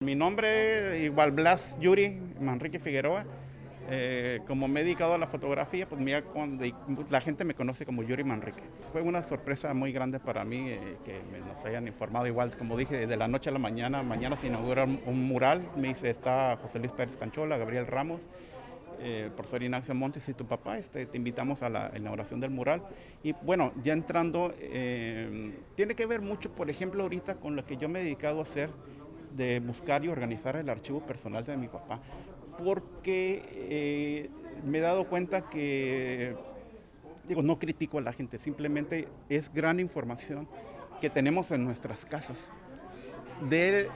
Mi nombre, igual Blas Yuri Manrique Figueroa. Como me he dedicado a la fotografía, pues la gente me conoce como Yuri Manrique. Fue una sorpresa muy grande para mí que nos hayan informado. Igual, como dije, de la noche a la mañana. Mañana se inaugura un mural. Me dice, está José Luis Pérez Canchola, Gabriel Ramos, profesor Ignacio Montes y tu papá. Te invitamos a la inauguración del mural. Y bueno, ya entrando, tiene que ver mucho, por ejemplo, ahorita con lo que yo me he dedicado a hacer, de buscar y organizar el archivo personal de mi papá, porque me he dado cuenta que, digo, no critico a la gente, simplemente es gran información que tenemos en nuestras casas de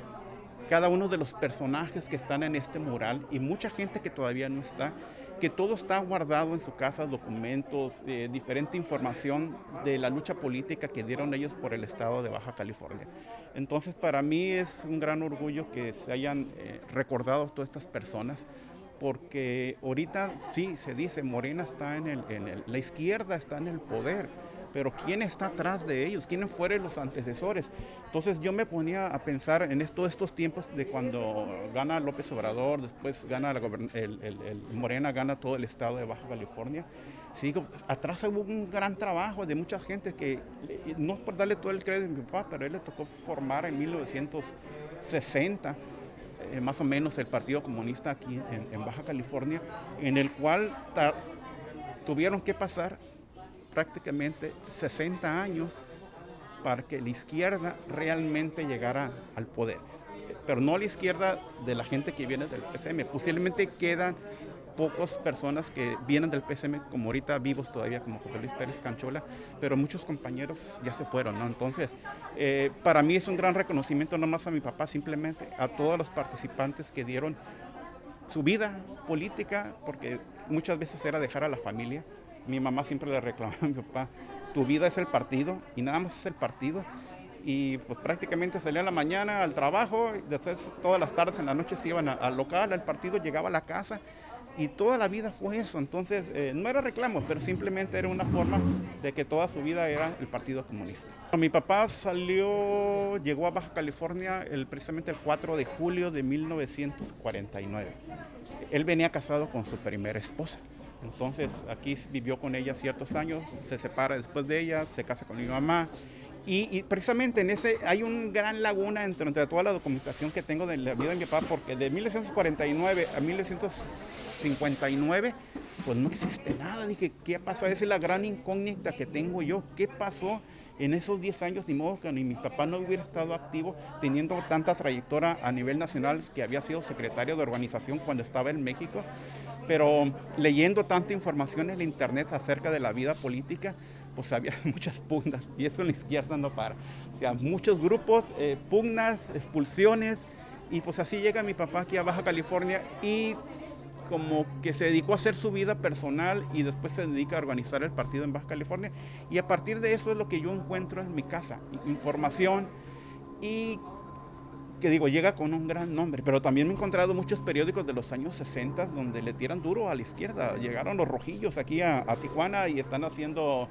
cada uno de los personajes que están en este mural y mucha gente que todavía no está, que todo está guardado en su casa, documentos, diferente información de la lucha política que dieron ellos por el estado de Baja California. Entonces, para mí es un gran orgullo que se hayan recordado todas estas personas, porque ahorita sí se dice, Morena está la izquierda está en el poder, pero ¿quién está atrás de ellos? ¿Quiénes fueron los antecesores? Entonces yo me ponía a pensar en todos estos tiempos de cuando gana López Obrador, después gana Morena, gana todo el estado de Baja California. Sí, atrás hubo un gran trabajo de mucha gente que, no por darle todo el crédito a mi papá, pero a él le tocó formar en 1960 más o menos el Partido Comunista aquí en Baja California, en el cual tuvieron que pasar prácticamente 60 años para que la izquierda realmente llegara al poder. Pero no la izquierda de la gente que viene del PCM. Posiblemente quedan pocas personas que vienen del PCM, como ahorita vivos todavía, como José Luis Pérez Canchola, pero muchos compañeros ya se fueron, ¿no? Entonces, para mí es un gran reconocimiento, no más a mi papá, simplemente a todos los participantes que dieron su vida política, porque muchas veces era dejar a la familia. Mi mamá siempre le reclamaba a mi papá, tu vida es el partido y nada más es el partido. Y pues prácticamente salía en la mañana al trabajo, después todas las tardes en la noche se iban al local, al partido, llegaba a la casa y toda la vida fue eso. Entonces no era reclamo, pero simplemente era una forma de que toda su vida era el Partido Comunista. Mi papá llegó a Baja California precisamente el 4 de julio de 1949. Él venía casado con su primera esposa. Entonces aquí vivió con ella ciertos años, se separa después de ella, se casa con mi mamá. Y precisamente en ese hay un gran laguna entre toda la documentación que tengo de la vida de mi papá, porque de 1949 a 1959, pues no existe nada. Dije, ¿qué pasó? Esa es la gran incógnita que tengo yo. ¿Qué pasó en esos 10 años? Ni modo que ni mi papá no hubiera estado activo, teniendo tanta trayectoria a nivel nacional, que había sido secretario de organización cuando estaba en México. Pero leyendo tanta información en la internet acerca de la vida política, pues había muchas pugnas, y eso en la izquierda no para. O sea, muchos grupos, pugnas, expulsiones, y pues así llega mi papá aquí a Baja California y como que se dedicó a hacer su vida personal y después se dedica a organizar el partido en Baja California. Y a partir de eso es lo que yo encuentro en mi casa, información, y que digo, llega con un gran nombre, pero también me he encontrado muchos periódicos de los años 60 donde le tiran duro a la izquierda. Llegaron los rojillos aquí a Tijuana y están haciendo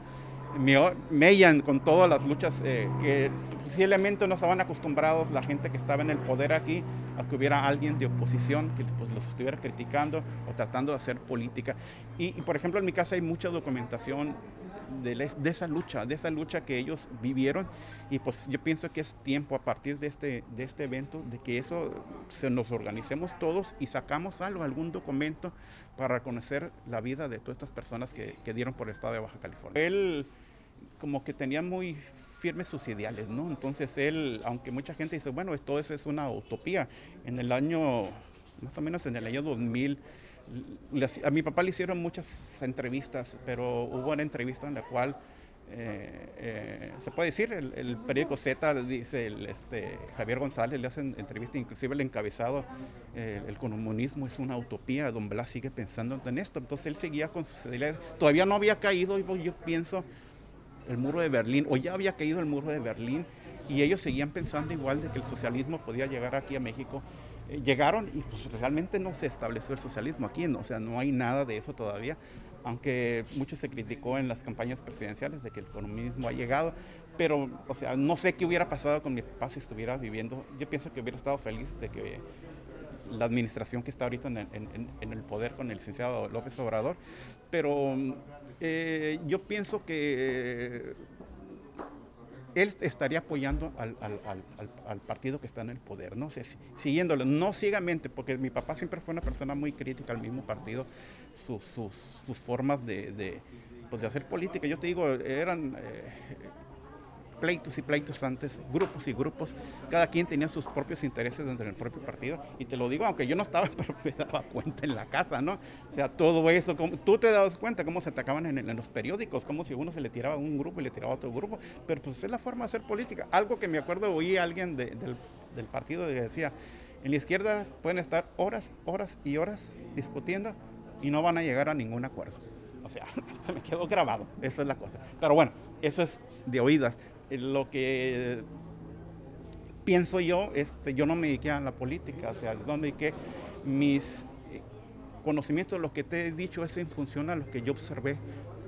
mellan con todas las luchas que posiblemente no estaban acostumbrados la gente que estaba en el poder aquí, a que hubiera alguien de oposición que pues, los estuviera criticando o tratando de hacer política. Y por ejemplo, en mi casa hay mucha documentación de esa lucha que ellos vivieron, y pues yo pienso que es tiempo a partir de este evento de que nos organicemos todos y sacamos algún documento para reconocer la vida de todas estas personas que dieron por el estado de Baja California. Él como que tenía muy firmes sus ideales, ¿no? Entonces él, aunque mucha gente dice, bueno, todo eso es una utopía, más o menos en el año 2000, a mi papá le hicieron muchas entrevistas, pero hubo una entrevista en la cual se puede decir, el periódico Z dice, Javier González le hacen entrevista, inclusive el encabezado, el comunismo es una utopía, don Blas sigue pensando en esto. Entonces él seguía con sus ideas, todavía no había caído, yo pienso, el muro de Berlín, o ya había caído el muro de Berlín, y ellos seguían pensando igual de que el socialismo podía llegar aquí a México. Llegaron y pues realmente no se estableció el socialismo aquí, ¿no? O sea, no hay nada de eso todavía, aunque mucho se criticó en las campañas presidenciales de que el comunismo ha llegado, pero, o sea, no sé qué hubiera pasado con mi papá si estuviera viviendo. Yo pienso que hubiera estado feliz de que la administración que está ahorita en el poder con el licenciado López Obrador, pero yo pienso que él estaría apoyando al partido que está en el poder, no sé, siguiéndolo, no ciegamente, porque mi papá siempre fue una persona muy crítica al mismo partido, sus formas pues de hacer política. Yo te digo, eran pleitos y pleitos antes, grupos y grupos, cada quien tenía sus propios intereses dentro del propio partido, y te lo digo, aunque yo no estaba, pero me daba cuenta en la casa, ¿no? O sea, todo eso, tú te das cuenta cómo se atacaban en los periódicos, como si uno se le tiraba a un grupo y le tiraba a otro grupo, pero pues es la forma de hacer política. Algo que me acuerdo, oí a alguien del partido que decía, en la izquierda pueden estar horas, horas y horas discutiendo y no van a llegar a ningún acuerdo. O sea, se me quedó grabado, esa es la cosa. Pero bueno, eso es de oídas. Lo que pienso yo, yo no me dediqué a la política, o sea, no me dediqué mis conocimientos, lo que te he dicho es en función a lo que yo observé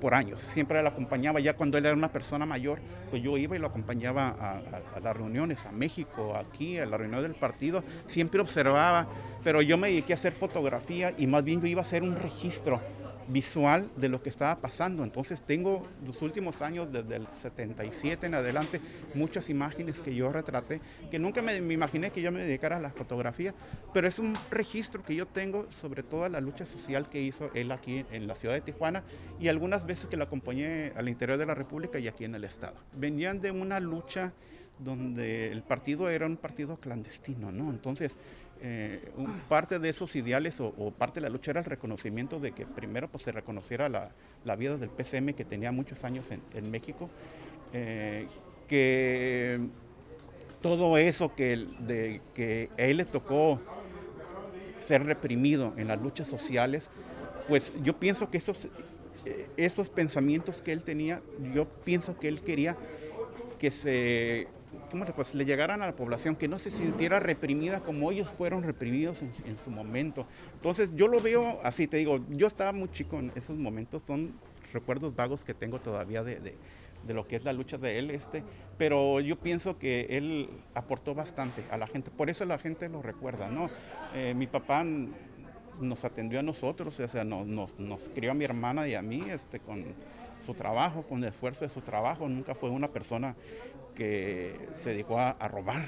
por años. Siempre lo acompañaba, ya cuando él era una persona mayor, pues yo iba y lo acompañaba a las reuniones, a México, aquí, a la reunión del partido, siempre observaba, pero yo me dediqué a hacer fotografía y más bien yo iba a hacer un registro visual de lo que estaba pasando. Entonces tengo los últimos años, desde el 77 en adelante, muchas imágenes que yo retraté, que nunca me imaginé que yo me dedicara a la fotografía, pero es un registro que yo tengo sobre toda la lucha social que hizo él aquí en la ciudad de Tijuana y algunas veces que lo acompañé al interior de la República y aquí en el estado. Venían de una lucha donde el partido era un partido clandestino, ¿no? Entonces, parte de esos ideales o parte de la lucha era el reconocimiento de que primero pues, se reconociera la vida del PCM, que tenía muchos años en México, que todo eso que a él le tocó ser reprimido en las luchas sociales, pues yo pienso que esos pensamientos que él tenía, yo pienso que él quería que pues, le llegaran a la población, que no se sintiera reprimida como ellos fueron reprimidos en su momento. Entonces yo lo veo así, te digo, yo estaba muy chico en esos momentos, son recuerdos vagos que tengo todavía de lo que es la lucha de él, pero yo pienso que él aportó bastante a la gente, por eso la gente lo recuerda, ¿no? Mi papá nos atendió a nosotros, o sea, nos crió a mi hermana y a mí con su trabajo, con el esfuerzo de su trabajo. Nunca fue una persona que se dedicó a robar,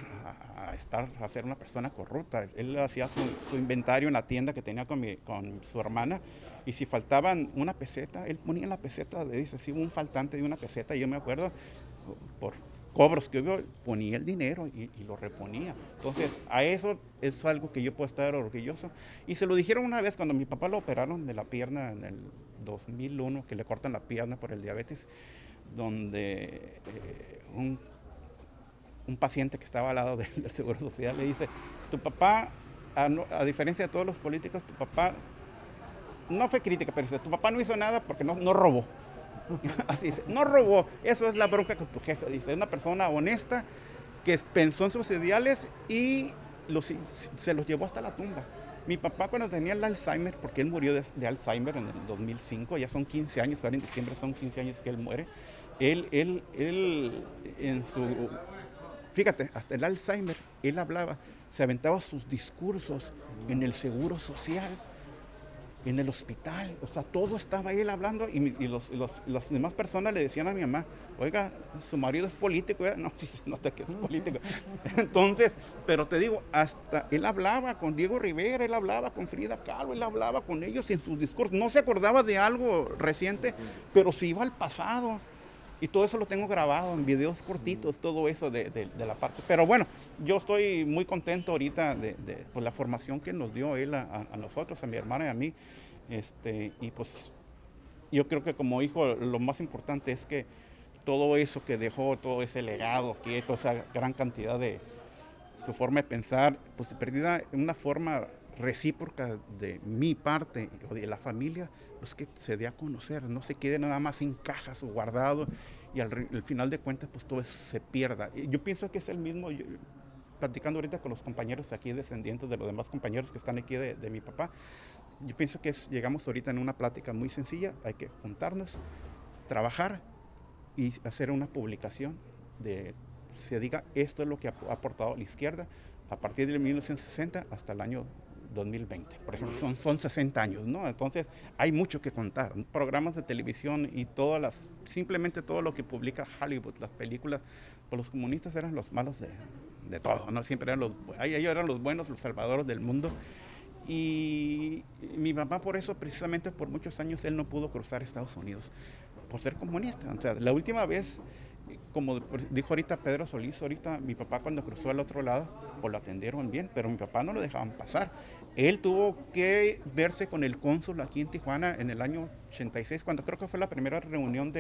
a ser una persona corrupta. Él hacía su inventario en la tienda que tenía con su hermana, y si faltaban una peseta, él ponía la peseta, dice, si hubo un faltante de una peseta, y yo me acuerdo, por cobros que hubo, ponía el dinero y lo reponía. Entonces, a eso es algo que yo puedo estar orgulloso. Y se lo dijeron una vez cuando mi papá lo operaron de la pierna en el 2001, que le cortan la pierna por el diabetes, donde un paciente que estaba al lado del Seguro Social le dice, tu papá, a diferencia de todos los políticos, tu papá, no fue crítica, pero dice, tu papá no hizo nada porque no robó. Así dice, no robó, eso es la bronca con tu jefe, dice, es una persona honesta que pensó en sus ideales y se los llevó hasta la tumba. Mi papá cuando tenía el Alzheimer, porque él murió de Alzheimer en el 2005, ya son 15 años, ahora en diciembre son 15 años que él muere, él en su, fíjate, hasta el Alzheimer, él hablaba, se aventaba sus discursos en el Seguro Social, en el hospital, o sea, todo estaba él hablando y las demás personas le decían a mi mamá, oiga, su marido es político, no, sí se nota que es político. Entonces, pero te digo, hasta él hablaba con Diego Rivera, él hablaba con Frida Kahlo, él hablaba con ellos en sus discursos, no se acordaba de algo reciente, pero se iba al pasado. Y todo eso lo tengo grabado en videos cortitos, todo eso de la parte. Pero bueno, yo estoy muy contento ahorita por la formación que nos dio él a nosotros, a mi hermana y a mí. Y pues yo creo que como hijo lo más importante es que todo eso que dejó, todo ese legado, que toda esa gran cantidad de su forma de pensar, pues perdida en una forma recíproca de mi parte o de la familia, pues que se dé a conocer, no se quede nada más en cajas o guardado y al final de cuentas pues todo eso se pierda. Yo pienso que es el mismo platicando ahorita con los compañeros aquí, descendientes de los demás compañeros que están aquí de mi papá, yo pienso que llegamos ahorita en una plática muy sencilla, hay que juntarnos, trabajar y hacer una publicación de, se diga, esto es lo que ha aportado la izquierda a partir de 1960 hasta el año 2020, por ejemplo, son 60 años, ¿no? Entonces hay mucho que contar, programas de televisión y simplemente todo lo que publica Hollywood, las películas, pues los comunistas eran los malos de todo, ¿no? Siempre eran ellos eran los buenos, los salvadores del mundo. Y mi papá por eso, precisamente por muchos años, él no pudo cruzar Estados Unidos, por ser comunista. O sea, la última vez, como dijo ahorita Pedro Solís, ahorita mi papá cuando cruzó al otro lado, pues lo atendieron bien, pero mi papá no lo dejaban pasar. Él tuvo que verse con el cónsul aquí en Tijuana en el año 86, cuando creo que fue la primera reunión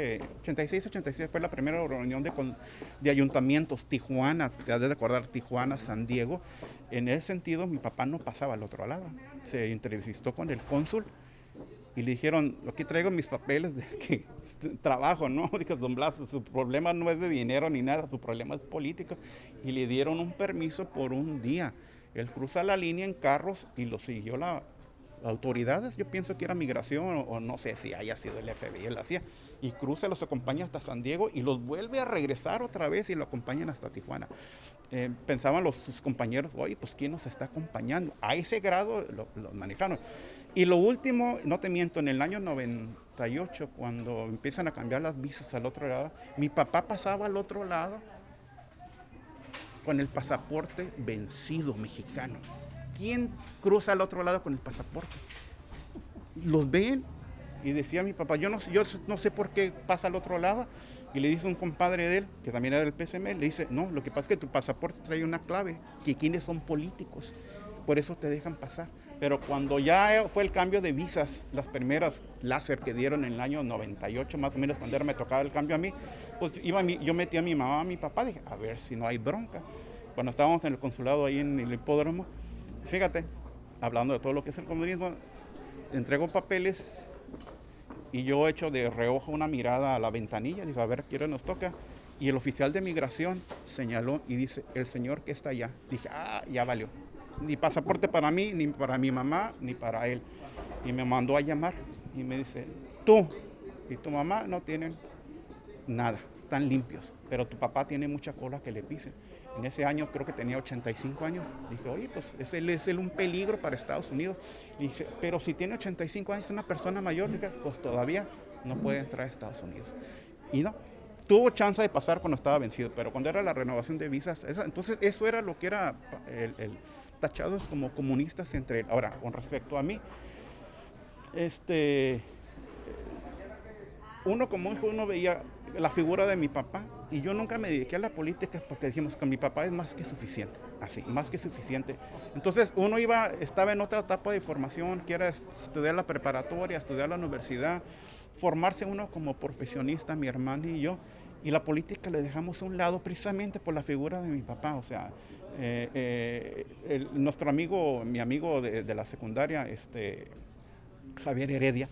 86 fue la primera reunión de ayuntamientos, Tijuana, te has de acordar, Tijuana, San Diego. En ese sentido, mi papá no pasaba al otro lado. Se entrevistó con el cónsul y le dijeron, aquí traigo mis papeles de que trabajo, ¿no? Dijo, don Blas, su problema no es de dinero ni nada, su problema es político. Y le dieron un permiso por un día. Él cruza la línea en carros y lo siguió las autoridades, yo pienso que era migración o no sé si haya sido el FBI, él hacía, y cruza, los acompaña hasta San Diego y los vuelve a regresar otra vez y lo acompañan hasta Tijuana. Pensaban sus compañeros, oye, pues ¿quién nos está acompañando? A ese grado lo manejaron. Y lo último, no te miento, en el año 98, cuando empiezan a cambiar las visas al otro lado, mi papá pasaba al otro lado con el pasaporte vencido mexicano. ¿Quién cruza al otro lado con el pasaporte? Los ven y decía mi papá, yo no sé por qué pasa al otro lado. Y le dice un compadre de él, que también era del PSM, le dice, no, lo que pasa es que tu pasaporte trae una clave, que quienes son políticos, por eso te dejan pasar. Pero cuando ya fue el cambio de visas, las primeras láser que dieron en el año 98, más o menos, cuando me tocaba el cambio a mí, pues yo metí a mi mamá, a mi papá, dije, a ver si no hay bronca. Cuando estábamos en el consulado ahí en el hipódromo, fíjate, hablando de todo lo que es el comunismo, entrego papeles y yo echo de reojo una mirada a la ventanilla, digo, a ver, ¿quién nos toca? Y el oficial de migración señaló y dice, el señor que está allá. Dije, ya valió. Ni pasaporte para mí, ni para mi mamá, ni para él. Y me mandó a llamar y me dice, tú y tu mamá no tienen nada, están limpios, pero tu papá tiene mucha cola que le pisen. En ese año creo que tenía 85 años. Dije, oye, pues es un peligro para Estados Unidos. Y dice, pero si tiene 85 años, es una persona mayor, pues todavía no puede entrar a Estados Unidos. Y no, tuvo chance de pasar cuando estaba vencido, pero cuando era la renovación de visas, entonces eso era lo que era tachados como comunistas entre él. Ahora, con respecto a mí, uno como hijo, uno veía la figura de mi papá y yo nunca me dediqué a la política porque dijimos que mi papá es más que suficiente, así, más que suficiente. Entonces uno estaba en otra etapa de formación, que era estudiar la preparatoria, estudiar la universidad, formarse uno como profesionista, mi hermano y yo, y la política le dejamos a un lado precisamente por la figura de mi papá. O sea, mi amigo de la secundaria, Javier Heredia,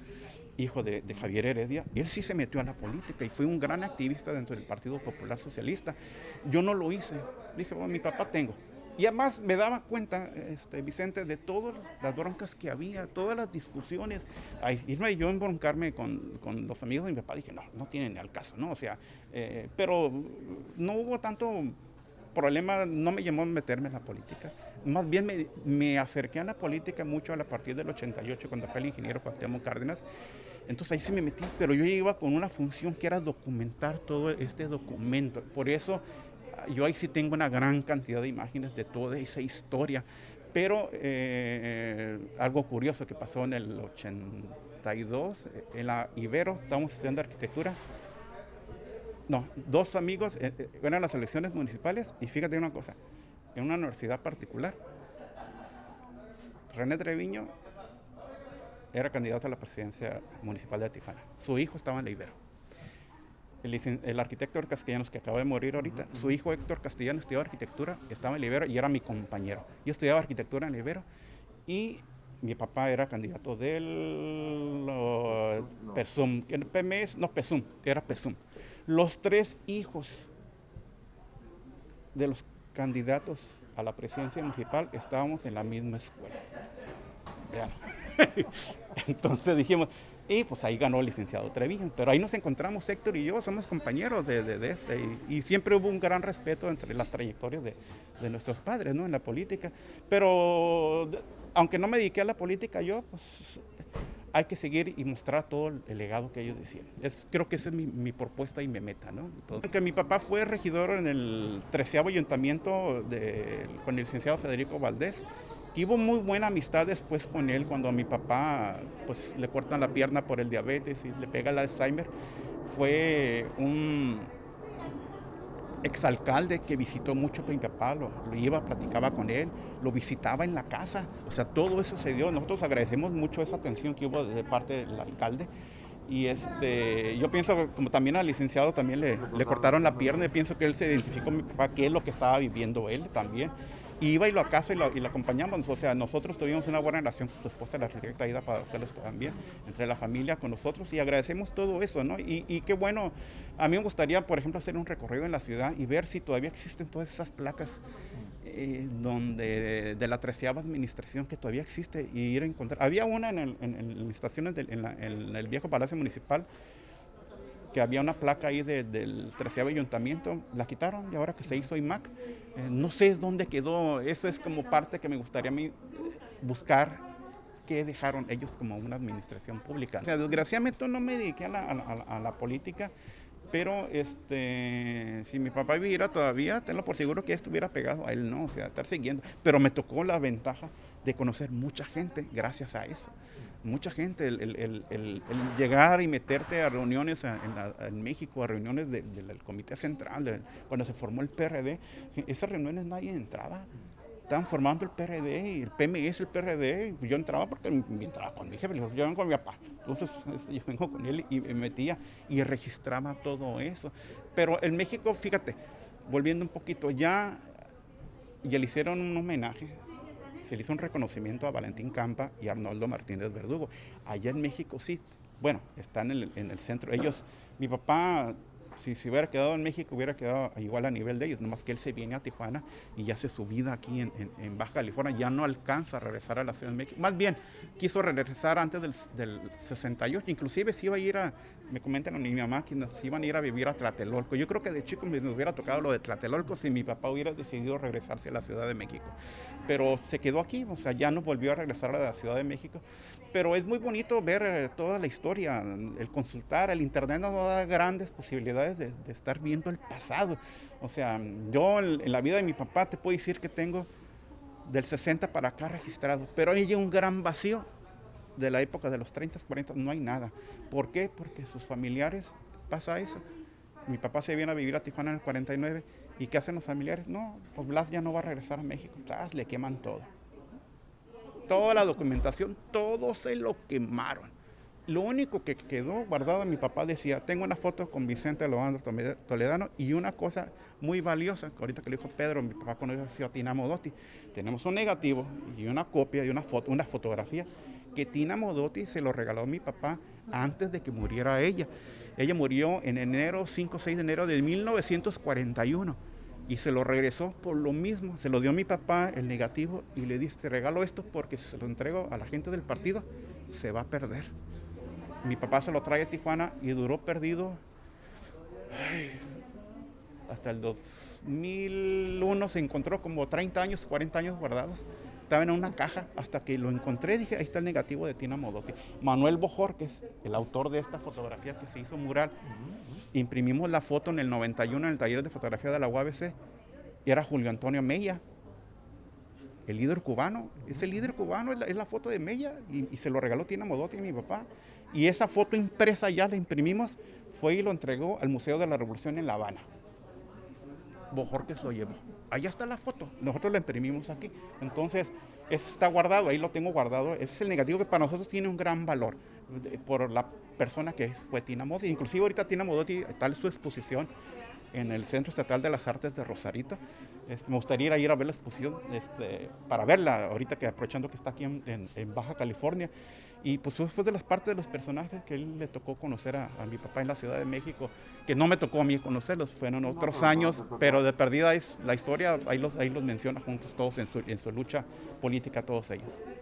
hijo de Javier Heredia, él sí se metió a la política y fue un gran activista dentro del Partido Popular Socialista. Yo no lo hice, dije, bueno, mi papá tengo. Y además me daba cuenta, Vicente, de todas las broncas que había, todas las discusiones. Irme yo a embroncarme con los amigos de mi papá, dije, no tienen ni al caso, ¿no? O sea, pero no hubo tanto problema, no me llamó a meterme en la política. Más bien me acerqué a la política mucho a partir del 88, cuando fue el ingeniero Cuauhtémoc Cárdenas. Entonces ahí sí me metí, pero yo iba con una función que era documentar todo este documento. Por eso yo ahí sí tengo una gran cantidad de imágenes de toda esa historia. Pero algo curioso que pasó en el 82, en la Ibero, estábamos estudiando arquitectura. No, dos amigos, eran las elecciones municipales y fíjate una cosa, en una universidad particular, René Treviño era candidato a la presidencia municipal de Tijuana. Su hijo estaba en la Ibero. El arquitecto Castellanos, que acaba de morir ahorita, su hijo Héctor Castellanos estudiaba arquitectura, estaba en la Ibero y era mi compañero. Yo estudiaba arquitectura en la Ibero y mi papá era candidato del PESUM, PESUM, era PESUM. Los tres hijos de los candidatos a la presidencia municipal estábamos en la misma escuela. Vean. Entonces dijimos, y pues ahí ganó el licenciado Treviño, pero ahí nos encontramos Héctor y yo, somos compañeros de este, y siempre hubo un gran respeto entre las trayectorias de nuestros padres, ¿no? En la política, pero aunque no me dediqué a la política yo, pues hay que seguir y mostrar todo el legado que ellos decían. Creo que esa es mi propuesta y mi meta, ¿no? Entonces, que mi papá fue regidor en el 13º ayuntamiento con el licenciado Federico Valdés, y hubo muy buena amistad después con él cuando a mi papá pues, le cortan la pierna por el diabetes y le pega el Alzheimer. Fue un exalcalde que visitó mucho a mi papá, lo iba, platicaba con él, lo visitaba en la casa, o sea, todo eso se dio. Nosotros agradecemos mucho esa atención que hubo de parte del alcalde. Y yo pienso que como también al licenciado también le cortaron la pierna, y pienso que él se identificó con mi papá, qué es lo que estaba viviendo él también. Y iba y lo acaso y lo acompañamos, o sea, nosotros tuvimos una buena relación con tu esposa, la arquitecta Aida Padaluelos también, entre la familia con nosotros, y agradecemos todo eso, ¿no? Y qué bueno, a mí me gustaría, por ejemplo, hacer un recorrido en la ciudad y ver si todavía existen todas esas placas de la 13ª administración que todavía existe, y ir a encontrar. Había una en estaciones en el viejo Palacio Municipal, que había una placa ahí del 13º ayuntamiento, la quitaron y ahora que se hizo IMAC, no sé dónde quedó. Eso es como parte que me gustaría a mí buscar, qué dejaron ellos como una administración pública. O sea, desgraciadamente no me dediqué a la política, pero si mi papá viviera todavía, tenlo por seguro que estuviera pegado a él, ¿no? O sea, estar siguiendo. Pero me tocó la ventaja de conocer mucha gente gracias a eso. Mucha gente, el llegar y meterte a reuniones en México, a reuniones del Comité Central, cuando se formó el PRD, esas reuniones nadie entraba. Estaban formando el PRD y el PMS, el PRD, y yo entraba porque entraba con mi jefe, yo vengo con mi papá, entonces yo vengo con él y me metía y registraba todo eso. Pero en México, fíjate, volviendo un poquito, ya le hicieron un homenaje, se le hizo un reconocimiento a Valentín Campa y Arnoldo Martínez Verdugo. Allá en México sí, bueno, están en el centro. Mi papá, si se hubiera quedado en México, hubiera quedado igual a nivel de ellos, nomás que él se viene a Tijuana y ya hace su vida aquí en Baja California, ya no alcanza a regresar a la Ciudad de México. Más bien, quiso regresar antes del 68, inclusive se iba a ir me comentan a mi mamá que se iban a ir a vivir a Tlatelolco. Yo creo que de chico me hubiera tocado lo de Tlatelolco si mi papá hubiera decidido regresarse a la Ciudad de México. Pero se quedó aquí, o sea, ya no volvió a regresar a la Ciudad de México. Pero es muy bonito ver toda la historia, el consultar, el internet nos da grandes posibilidades de estar viendo el pasado. O sea, yo en la vida de mi papá te puedo decir que tengo del 60 para acá registrado, pero hay un gran vacío de la época de los 30, 40, no hay nada. ¿Por qué? Porque sus familiares pasa eso. Mi papá se viene a vivir a Tijuana en el 49, ¿y qué hacen los familiares? No, pues Blas ya no va a regresar a México, le queman todo. Toda la documentación, todo se lo quemaron. Lo único que quedó guardado, mi papá decía, tengo una foto con Vicente Loando Toledano y una cosa muy valiosa, que ahorita que le dijo Pedro, mi papá conoció a Tina Modotti. Tenemos un negativo y una copia y una fotografía que Tina Modotti se lo regaló a mi papá antes de que muriera ella. Ella murió en 5 o 6 de enero de 1941 y se lo regresó por lo mismo. Se lo dio a mi papá el negativo y le dije, te regalo esto porque si se lo entrego a la gente del partido, se va a perder. Mi papá se lo trae a Tijuana y duró perdido hasta el 2001, se encontró como 30 años, 40 años guardados. Estaba en una caja hasta que lo encontré, dije, ahí está el negativo de Tina Modotti. Manuel Bojorquez, el autor de esta fotografía que se hizo mural, imprimimos la foto en el 91 en el taller de fotografía de la UABC y era Julio Antonio Mella, el líder cubano. Ese líder cubano es la foto de Mella y se lo regaló Tina Modotti a mi papá. Y esa foto impresa ya la imprimimos, fue y lo entregó al Museo de la Revolución en La Habana. Bojorquez lo llevó. Allá está la foto, nosotros la imprimimos aquí. Entonces, eso está guardado, ahí lo tengo guardado. Ese es el negativo que para nosotros tiene un gran valor por la persona que fue Tina Modotti. Inclusive ahorita Tina Modotti está en su exposición en el Centro Estatal de las Artes de Rosarito. Me gustaría ir a ver la exposición, para verla, ahorita que aprovechando que está aquí en Baja California. Y pues fue de las partes de los personajes que él le tocó conocer a mi papá en la Ciudad de México, que no me tocó a mí conocerlos, fueron otros años, pero de perdida es la historia, ahí los menciona juntos todos en su lucha política, todos ellos.